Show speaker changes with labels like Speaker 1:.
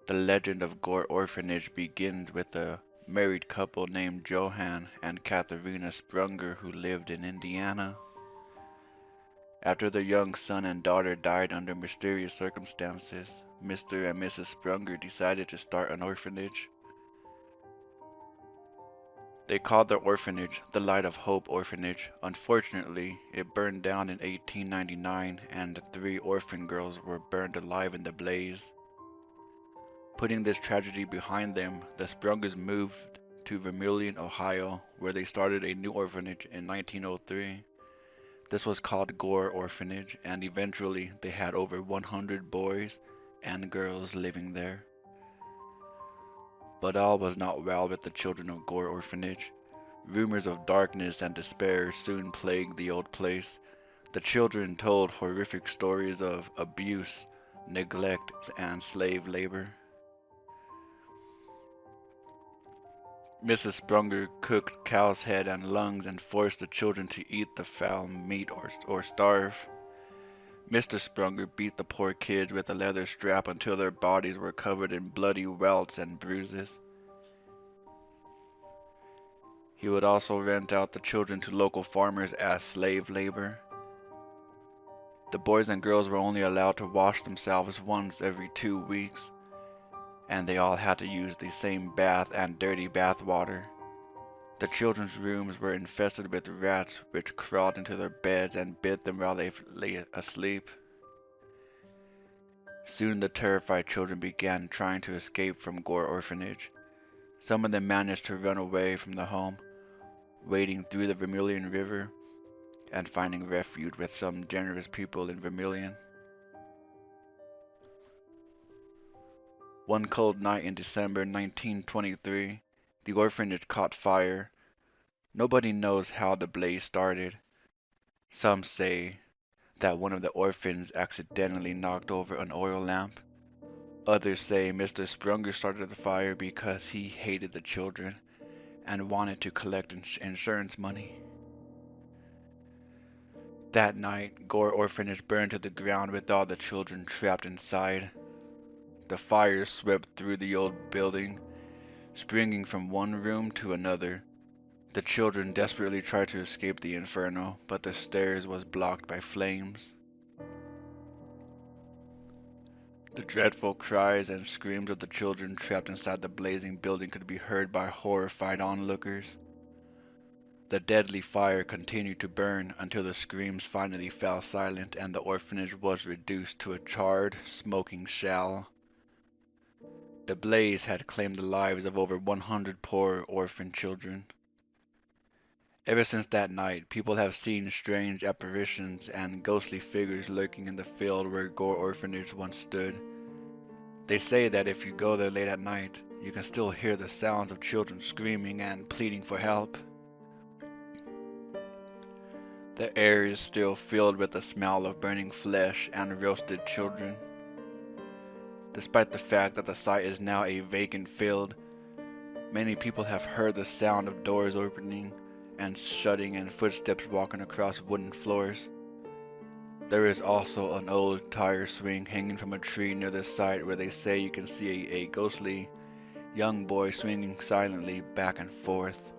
Speaker 1: The legend of Gore Orphanage begins with a married couple named Johann and Katharina Sprunger who lived in Indiana. After their young son and daughter died under mysterious circumstances, Mr. and Mrs. Sprunger decided to start an orphanage. They called their orphanage the Light of Hope Orphanage. Unfortunately, it burned down in 1899 and 3 orphan girls were burned alive in the blaze. Putting this tragedy behind them, the Sprungers moved to Vermilion, Ohio, where they started a new orphanage in 1903. This was called Gore Orphanage, and eventually they had over 100 boys and girls living there. But all was not well with the children of Gore Orphanage. Rumors of darkness and despair soon plagued the old place. The children told horrific stories of abuse, neglect, and slave labor. Mrs. Sprunger cooked cow's head and lungs and forced the children to eat the foul meat or starve. Mr. Sprunger beat the poor kids with a leather strap until their bodies were covered in bloody welts and bruises. He would also rent out the children to local farmers as slave labor. The boys and girls were only allowed to wash themselves once every 2 weeks, and they all had to use the same bath and dirty bath water. The children's rooms were infested with rats which crawled into their beds and bit them while they lay asleep. Soon the terrified children began trying to escape from Gore Orphanage. Some of them managed to run away from the home, wading through the Vermilion River and finding refuge with some generous people in Vermilion. One cold night in December 1923, the orphanage caught fire. Nobody knows how the blaze started. Some say that one of the orphans accidentally knocked over an oil lamp. Others say Mr. Sprunger started the fire because he hated the children and wanted to collect insurance money. That night, Gore Orphanage burned to the ground with all the children trapped inside. The fire swept through the old building, springing from one room to another. The children desperately tried to escape the inferno, but the stairs was blocked by flames. The dreadful cries and screams of the children trapped inside the blazing building could be heard by horrified onlookers. The deadly fire continued to burn until the screams finally fell silent and the orphanage was reduced to a charred, smoking shell. The blaze had claimed the lives of over 100 poor orphan children. Ever since that night, people have seen strange apparitions and ghostly figures lurking in the field where Gore Orphanage once stood. They say that if you go there late at night, you can still hear the sounds of children screaming and pleading for help. The air is still filled with the smell of burning flesh and roasted children. Despite the fact that the site is now a vacant field, many people have heard the sound of doors opening and shutting and footsteps walking across wooden floors. There is also an old tire swing hanging from a tree near the site where they say you can see a ghostly young boy swinging silently back and forth.